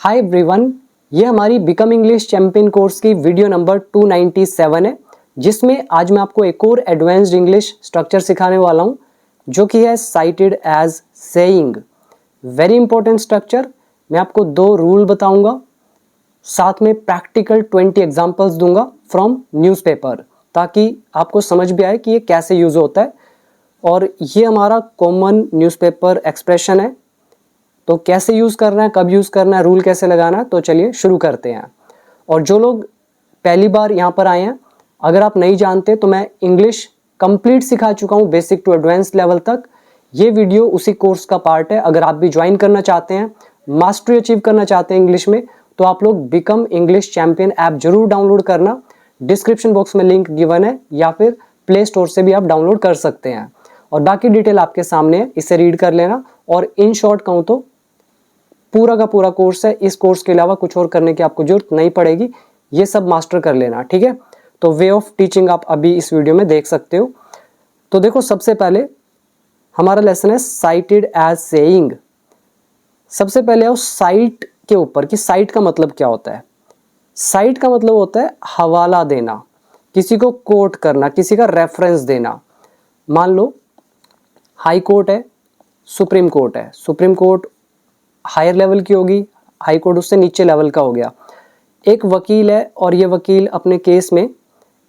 Hi everyone, ये हमारी become English champion course की वीडियो नंबर 297 है, जिसमें आज मैं आपको एक और एडवांस्ड इंग्लिश स्ट्रक्चर सिखाने वाला हूँ जो कि है cited as saying. Very important structure. मैं आपको 2 रूल बताऊंगा, साथ में प्रैक्टिकल 20 एग्जांपल्स दूंगा फ्रॉम न्यूज़पेपर, ताकि आपको समझ भी आए कि ये कैसे यूज होता है। और ये हमारा कॉमन न्यूज़पेपर एक्सप्रेशन है, तो कैसे यूज़ करना है, कब यूज़ करना है, रूल कैसे लगाना है, तो चलिए शुरू करते हैं। और जो लोग पहली बार यहाँ पर आए हैं, अगर आप नहीं जानते तो मैं इंग्लिश कंप्लीट सिखा चुका हूँ बेसिक टू एडवांस लेवल तक। ये वीडियो उसी कोर्स का पार्ट है। अगर आप भी ज्वाइन करना चाहते हैं, मास्टरी अचीव करना चाहते हैं इंग्लिश में, तो आप लोग बिकम इंग्लिश चैंपियन ऐप जरूर डाउनलोड करना। डिस्क्रिप्शन बॉक्स में लिंक गिवन है, या फिर प्ले स्टोर से भी आप डाउनलोड कर सकते हैं। और बाकी डिटेल आपके सामने है, इसे रीड कर लेना। और इन शॉर्ट कहूँ तो पूरा का पूरा कोर्स है, इस कोर्स के अलावा कुछ और करने की आपको जरूरत नहीं पड़ेगी, ये सब मास्टर कर लेना, ठीक है। तो वे ऑफ टीचिंग आप अभी इस वीडियो में देख सकते हो। तो देखो, सबसे पहले हमारा लेसन है साइटेड एज सेइंग। सबसे पहले आओ साइट के ऊपर कि साइट का मतलब क्या होता है। साइट का मतलब होता है हवाला देना, किसी को कोट करना, किसी का रेफरेंस देना। मान लो हाई कोर्ट है, सुप्रीम कोर्ट है। सुप्रीम कोर्ट हायर लेवल की होगी, हाई कोर्ट उससे नीचे लेवल का हो गया। एक वकील है और ये वकील अपने केस में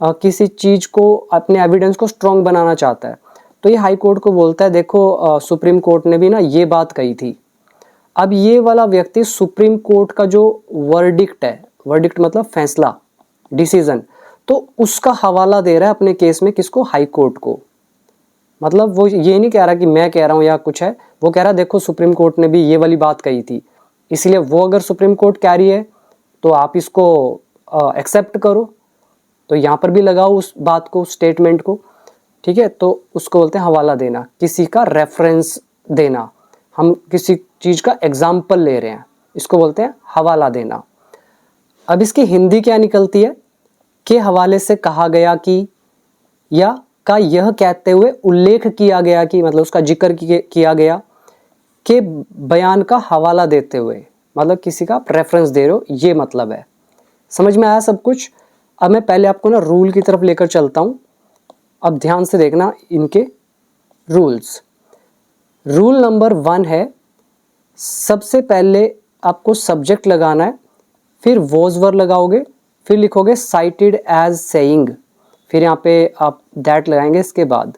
किसी चीज को, अपने एविडेंस को स्ट्रॉन्ग बनाना चाहता है, तो ये हाई कोर्ट को बोलता है, देखो सुप्रीम कोर्ट ने भी ना ये बात कही थी। अब ये वाला व्यक्ति सुप्रीम कोर्ट का जो वर्डिक्ट है, वर्डिक्ट मतलब फैसला, डिसीजन, तो उसका हवाला दे रहा है अपने केस में, किसको? हाई कोर्ट को। मतलब वो ये नहीं कह रहा कि मैं कह रहा हूँ या कुछ है, वो कह रहा देखो सुप्रीम कोर्ट ने भी ये वाली बात कही थी, इसलिए वो अगर सुप्रीम कोर्ट कह रही है तो आप इसको एक्सेप्ट करो। तो यहाँ पर भी लगाओ उस बात को, स्टेटमेंट को, ठीक है। तो उसको बोलते हैं हवाला देना, किसी का रेफरेंस देना। हम किसी चीज का एग्जाम्पल ले रहे हैं, इसको बोलते हैं हवाला देना। अब इसकी हिंदी क्या निकलती है? के हवाले से कहा गया कि, या का यह कहते हुए उल्लेख किया गया कि, मतलब उसका जिक्र किया गया, के बयान का हवाला देते हुए, मतलब किसी का रेफरेंस दे रहे हो, ये मतलब है। समझ में आया सब कुछ? अब मैं पहले आपको ना रूल की तरफ लेकर चलता हूं। अब ध्यान से देखना इनके रूल्स। रूल नंबर 1 है, सबसे पहले आपको सब्जेक्ट लगाना है, फिर वॉज वर्ब लगाओगे, फिर लिखोगे साइटेड एज सेइंग, फिर यहाँ पे आप दैट लगाएंगे, इसके बाद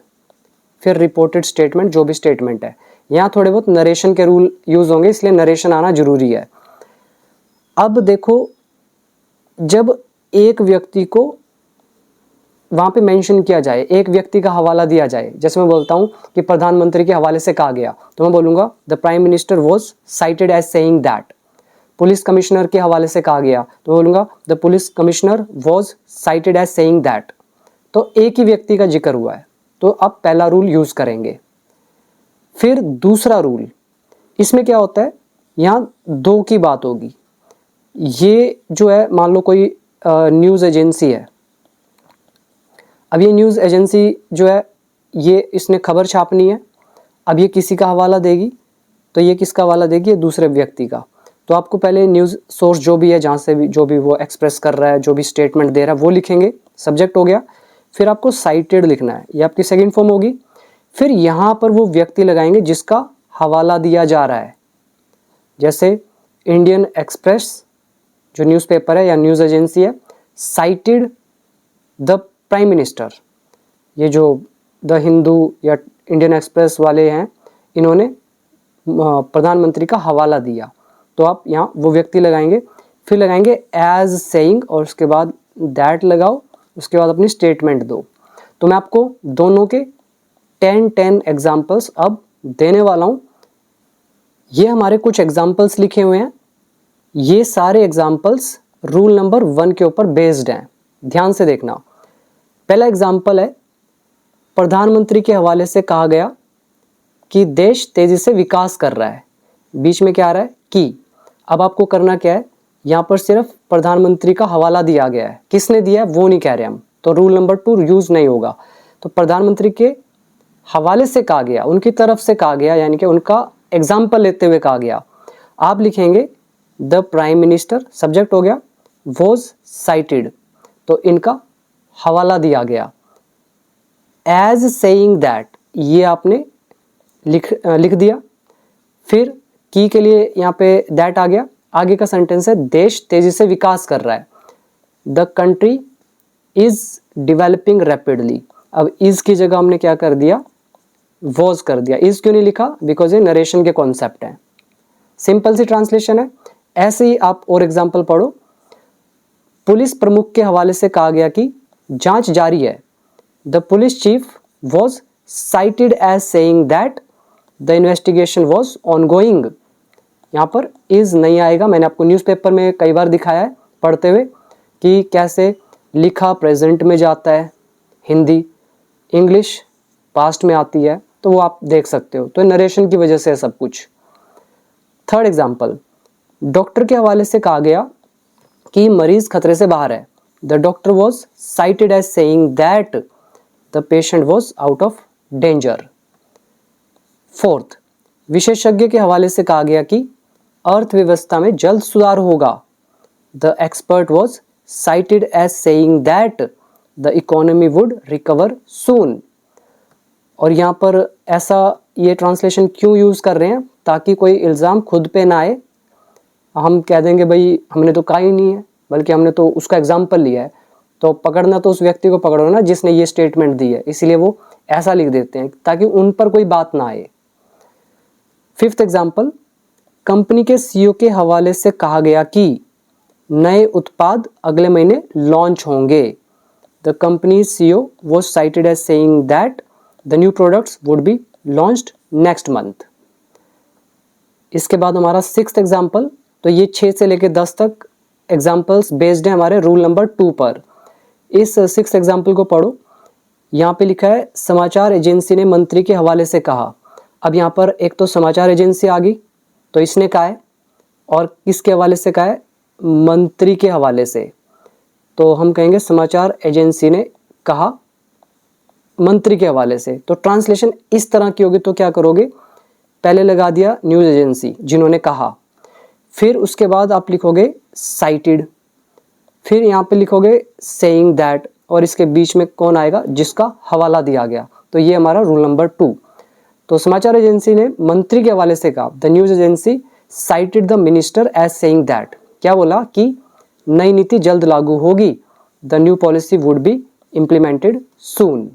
फिर रिपोर्टेड स्टेटमेंट, जो भी स्टेटमेंट है। यहाँ थोड़े बहुत नरेशन के रूल यूज होंगे, इसलिए नरेशन आना जरूरी है। अब देखो, जब एक व्यक्ति को वहां पे मेंशन किया जाए, एक व्यक्ति का हवाला दिया जाए, जैसे मैं बोलता हूं कि प्रधानमंत्री के हवाले से कहा गया, तो मैं बोलूंगा the prime minister was cited as saying that. Police commissioner के हवाले से कहा गया, तो मैं बोलूंगा the police commissioner was cited as saying that. तो एक ही व्यक्ति का जिक्र हुआ है, तो अब पहला रूल यूज करेंगे। फिर दूसरा रूल, इसमें क्या होता है, यहाँ 2 की बात होगी। ये जो है, मान लो कोई न्यूज एजेंसी है। अब ये न्यूज एजेंसी जो है, ये इसने खबर छापनी है। अब ये किसी का हवाला देगी, तो ये किसका हवाला देगी? ये दूसरे व्यक्ति का। तो आपको पहले न्यूज सोर्स जो भी है, जहाँ से भी जो भी वो एक्सप्रेस कर रहा है, जो भी स्टेटमेंट दे रहा है, वो लिखेंगे, सब्जेक्ट हो गया। फिर आपको साइटेड लिखना है, ये आपकी सेकंड फॉर्म होगी। फिर यहाँ पर वो व्यक्ति लगाएंगे जिसका हवाला दिया जा रहा है। जैसे इंडियन एक्सप्रेस जो न्यूज़पेपर है या न्यूज़ एजेंसी है, साइटेड द प्राइम मिनिस्टर। ये जो द हिंदू या इंडियन एक्सप्रेस वाले हैं, इन्होंने प्रधानमंत्री का हवाला दिया, तो आप यहाँ वो व्यक्ति लगाएंगे। फिर लगाएंगे एज सेइंग, और उसके बाद दैट लगाओ, उसके बाद अपनी स्टेटमेंट दो। तो मैं आपको दोनों के 10 एग्जाम्पल्स अब देने वाला हूं। ये हमारे कुछ एग्जाम्पल्स लिखे हुए हैं, ये सारे एग्जाम्पल्स रूल नंबर 1 के ऊपर बेस्ड हैं। ध्यान से देखना। पहला एग्जाम्पल है, प्रधानमंत्री के हवाले से कहा गया कि देश तेजी से विकास कर रहा है। बीच में क्या आ रहा है? कि। अब आपको करना क्या है, यहाँ पर सिर्फ प्रधानमंत्री का हवाला दिया गया है, किसने दिया है वो नहीं कह रहे हम, तो रूल नंबर 2 यूज नहीं होगा। तो प्रधानमंत्री के हवाले से कहा गया, उनकी तरफ से कहा गया, यानी कि उनका एग्जाम्पल लेते हुए कहा गया। आप लिखेंगे द प्राइम मिनिस्टर सब्जेक्ट हो गया, वॉज साइटेड तो इनका हवाला दिया गया, एज सेइंग दैट ये आपने लिख दिया, फिर की के लिए यहाँ पे दैट आ गया, आगे का सेंटेंस है देश तेजी से विकास कर रहा है, the country is developing rapidly. अब इज की जगह हमने क्या कर दिया, वॉज कर दिया। इज क्यों नहीं लिखा, बिकॉज ये नरेशन के कॉन्सेप्ट हैं। सिंपल सी ट्रांसलेशन है। ऐसे ही आप और एग्जाम्पल पढ़ो। पुलिस प्रमुख के हवाले से कहा गया कि जांच जारी है, the police chief was cited as saying that the investigation was ongoing. यहाँ पर इज नहीं आएगा। मैंने आपको न्यूज़पेपर में कई बार दिखाया है पढ़ते हुए कि कैसे लिखा प्रेजेंट में जाता है, हिंदी इंग्लिश पास्ट में आती है, तो वो आप देख सकते हो। तो नरेशन की वजह से है सब कुछ। थर्ड एग्जाम्पल, डॉक्टर के हवाले से कहा गया कि मरीज खतरे से बाहर है, the doctor was cited as saying that the patient was out of danger. Fourth, विशेषज्ञ के हवाले से कहा गया कि अर्थव्यवस्था में जल्द सुधार होगा, the expert was cited as saying that the economy would recover soon। और यहाँ पर ऐसा ये ट्रांसलेशन क्यों यूज़ कर रहे हैं, ताकि कोई इल्ज़ाम खुद पे ना आए। हम कह देंगे भाई हमने तो कहा ही नहीं है, बल्कि हमने तो उसका एग्जाम्पल लिया है, तो पकड़ना तो उस व्यक्ति को पकड़ो ना जिसने ये स्टेटमेंट दी है, इसीलिए वो ऐसा लिख देते हैं ताकि उन पर कोई बात ना आए। फिफ्थ एग्जाम्पल, कंपनी के सीईओ के हवाले से कहा गया कि नए उत्पाद अगले महीने लॉन्च होंगे, the company CEO was cited as saying that the new products would be launched next month. इसके बाद हमारा सिक्स्थ एग्जाम्पल, तो ये 6 से लेकर 10 तक एग्जाम्पल्स बेस्ड है हमारे रूल नंबर 2 पर। इस सिक्स्थ एग्जाम्पल को पढ़ो। यहाँ पे लिखा है समाचार एजेंसी ने मंत्री के हवाले से कहा। अब यहाँ पर एक तो समाचार एजेंसी आ गई, तो इसने कहा है, और किसके हवाले से कहा है, मंत्री के हवाले से, तो हम कहेंगे समाचार एजेंसी ने कहा मंत्री के हवाले से। तो ट्रांसलेशन इस तरह की होगी, तो क्या करोगे, पहले लगा दिया न्यूज़ एजेंसी जिन्होंने कहा, फिर उसके बाद आप लिखोगे साइटेड, फिर यहाँ पे लिखोगे सेइंग दैट, और इसके बीच में कौन आएगा, जिसका हवाला दिया गया। तो ये हमारा रूल नंबर 2। तो समाचार एजेंसी ने मंत्री के हवाले से कहा, the news agency cited the minister as saying that, क्या बोला कि नई नीति जल्द लागू होगी, the new policy would be implemented soon.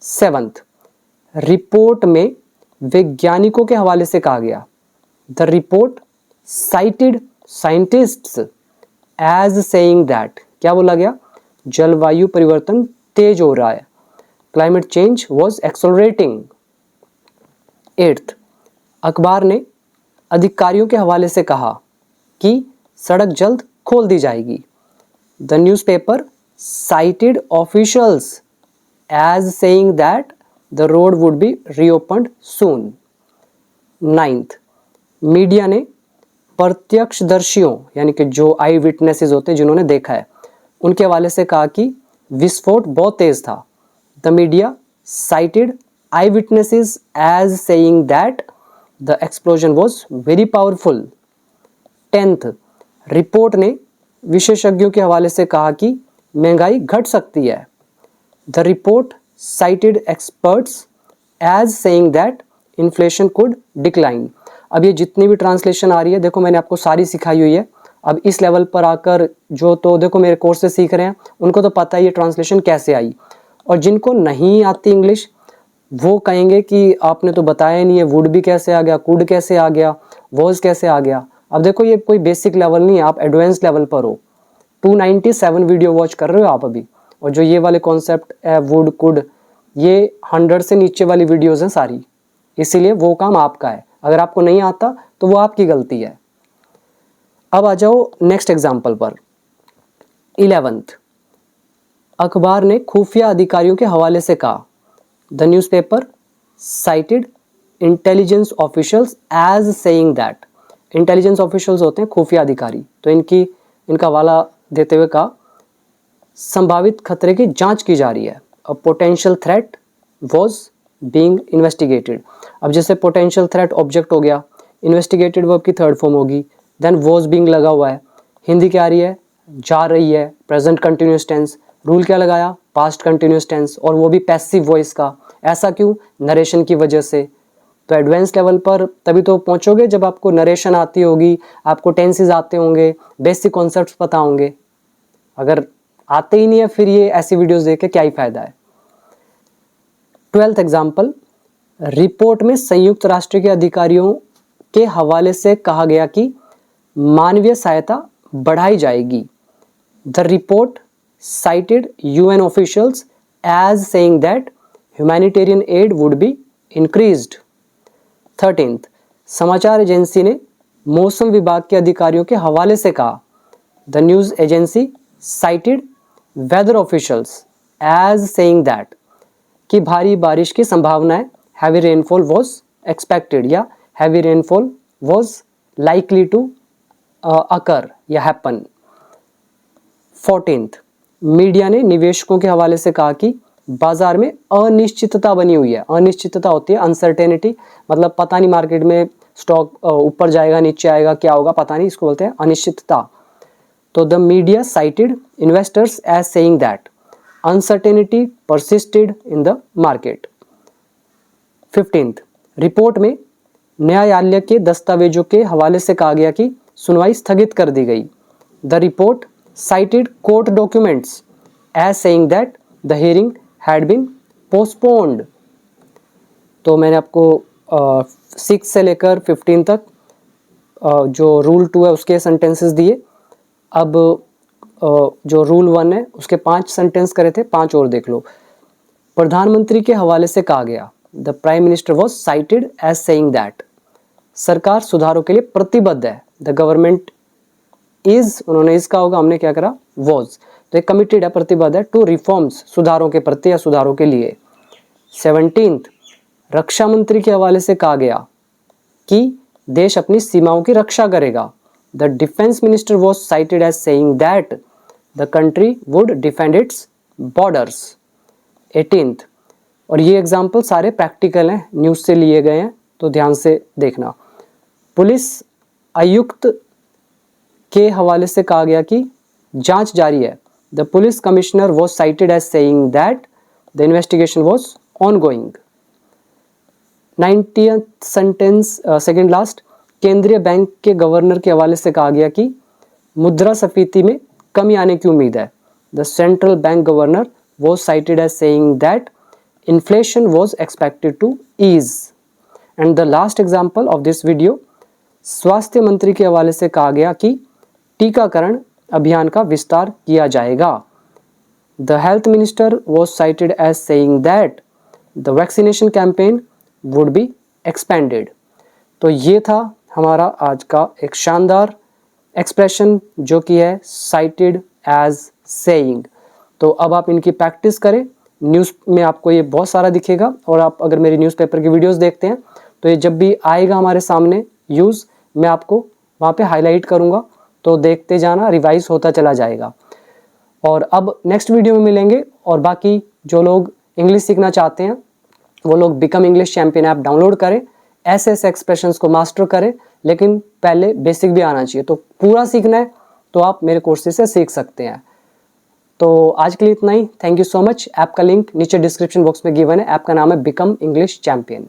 Seventh, report में वैज्ञानिकों के हवाले से कहा गया, the report cited scientists as saying that, क्या बोला गया, जलवायु परिवर्तन तेज हो रहा है, climate change was accelerating. Eighth, अखबार ने अधिकारियों के हवाले से कहा कि सड़क जल्द खोल दी जाएगी, the newspaper cited officials as saying that the road would be reopened soon. Ninth, media ने प्रत्यक्षदर्शियों यानी कि जो आई विटनेसेस होते हैं जिन्होंने देखा है, उनके हवाले से कहा कि विस्फोट बहुत तेज था, the media cited eyewitnesses as saying that the explosion was very powerful. 10th, report ने विशेषज्ञों के हवाले से कहा कि महंगाई घट सकती है, the report cited experts as saying that inflation could decline. अब ये जितनी भी ट्रांसलेशन आ रही है, देखो मैंने आपको सारी सिखाई हुई है। अब इस लेवल पर आकर जो तो देखो मेरे कोर्स से सीख रहे हैं उनको तो पता है ये ट्रांसलेशन कैसे आई, और जिनको नहीं आती इंग्लिश वो कहेंगे कि आपने तो बताया नहीं है, वुड भी कैसे आ गया, कुड कैसे आ गया, वॉज कैसे आ गया। अब देखो ये कोई बेसिक लेवल नहीं है, आप एडवांस लेवल पर हो। 297 वीडियो वॉच कर रहे हो आप अभी, और जो ये वाले कॉन्सेप्ट है वुड कुड, ये 100 से नीचे वाली वीडियोस हैं सारी, इसीलिए वो काम आपका है। अगर आपको नहीं आता तो वो आपकी गलती है। अब आ जाओ नेक्स्ट एग्जाम्पल पर। 11th, अखबार ने खुफिया अधिकारियों के हवाले से कहा, the newspaper cited intelligence officials as saying that. Intelligence officials होते हैं खुफिया अधिकारी, तो इनका हवाला देते हुए कहा संभावित खतरे की जांच की जा रही है, a potential threat was being investigated. अब जैसे पोटेंशियल थ्रेट ऑब्जेक्ट हो गया, इन्वेस्टिगेटेड वर्ब की थर्ड फॉर्म होगी, देन वॉज बीइंग लगा हुआ है, हिंदी क्या आ रही है, जा रही है, प्रेजेंट कंटिन्यूस टेंस, रूल क्या लगाया, पास्ट कंटिन्यूस टेंस, और वो भी पैसिव वॉइस का। ऐसा क्यों, नरेशन की वजह से। तो एडवांस लेवल पर तभी तो पहुंचोगे जब आपको नरेशन आती होगी, आपको टेंसेस आते होंगे, बेसिक कॉन्सेप्ट्स पता होंगे। अगर आते ही नहीं है फिर ये ऐसी वीडियोस देख के क्या ही फायदा है। 12th एग्जाम्पल, रिपोर्ट में संयुक्त राष्ट्र के अधिकारियों के हवाले से कहा गया कि मानवीय सहायता बढ़ाई जाएगी। The report cited UN officials as saying that humanitarian aid would be increased. 13th, समाचार एजेंसी ने मौसम विभाग के अधिकारियों के हवाले से कहा, the news agency cited weather officials as saying that कि भारी बारिश की संभावना है, heavy rainfall was expected या heavy rainfall was likely to occur या happen. 14th, मीडिया ने निवेशकों के हवाले से कहा कि बाजार में अनिश्चितता बनी हुई है। अनिश्चितता होती है अनसर्टेनिटी, मतलब पता नहीं मार्केट में स्टॉक ऊपर जाएगा नीचे आएगा क्या होगा पता नहीं, इसको बोलते हैं अनिश्चितता। तो the media cited investors as saying that uncertainty persisted in the market. 15th, report में न्यायालय के दस्तावेजों के हवाले से कहा गया कि सुनवाई स्थगित कर दी गई। The report cited court documents as saying that the hearing had been postponed. तो मैंने आपको 6 से लेकर 15 तक जो रूल 2 है उसके सेंटेंसेस दिए। अब जो रूल 1 है उसके 5 सेंटेंस करे थे, 5 और देख लो। प्रधानमंत्री के हवाले से कहा गया, the prime minister was cited as saying that सरकार सुधारों के लिए प्रतिबद्ध है। द गवर्नमेंट इज, उन्होंने इसका होगा, हमने क्या करा वॉज, तो एक कमिटेड है, प्रतिबद्ध है टू रिफॉर्म्स, सुधारों के प्रति या सुधारों के लिए। 17th, रक्षा मंत्री के हवाले से कहा गया कि देश अपनी सीमाओं की रक्षा करेगा। The defence minister was cited as saying that the country would defend its borders. 18th, और ये एग्जाम्पल सारे प्रैक्टिकल हैं, न्यूज से लिए गए हैं तो ध्यान से देखना। पुलिस आयुक्त के हवाले से कहा गया कि जांच जारी है। The police commissioner was cited as saying that the investigation was ongoing. 90th sentence, second last, केंद्रीय बैंक के गवर्नर के हवाले से कहा गया कि मुद्रास्फीति में कमी आने की उम्मीद है। The central bank governor was cited as saying that inflation was expected to ease. And the last example of this video, स्वास्थ्य मंत्री के हवाले से कहा गया कि टीकाकरण अभियान का विस्तार किया जाएगा। The health minister was cited as saying that the vaccination campaign would be expanded. तो ये था हमारा आज का एक शानदार एक्सप्रेशन जो कि है साइटेड एज सेइंग। तो अब आप इनकी प्रैक्टिस करें, न्यूज़ में आपको ये बहुत सारा दिखेगा, और आप अगर मेरी न्यूज़पेपर की वीडियोस देखते हैं तो ये जब भी आएगा हमारे सामने यूज़, मैं आपको वहाँ पे हाईलाइट करूँगा, तो देखते जाना, रिवाइज होता चला जाएगा। और अब नेक्स्ट वीडियो में मिलेंगे, और बाकी जो लोग इंग्लिश सीखना चाहते हैं वो लोग become English champion app download करें, ऐसे ऐसे एक्सप्रेशंस को मास्टर करें, लेकिन पहले बेसिक भी आना चाहिए। तो पूरा सीखना है तो आप मेरे कोर्सेज से सीख सकते हैं। तो आज के लिए इतना ही, thank you so much. App का लिंक नीचे डिस्क्रिप्शन बॉक्स में गिवन है, ऐप का नाम है बिकम इंग्लिश चैंपियन।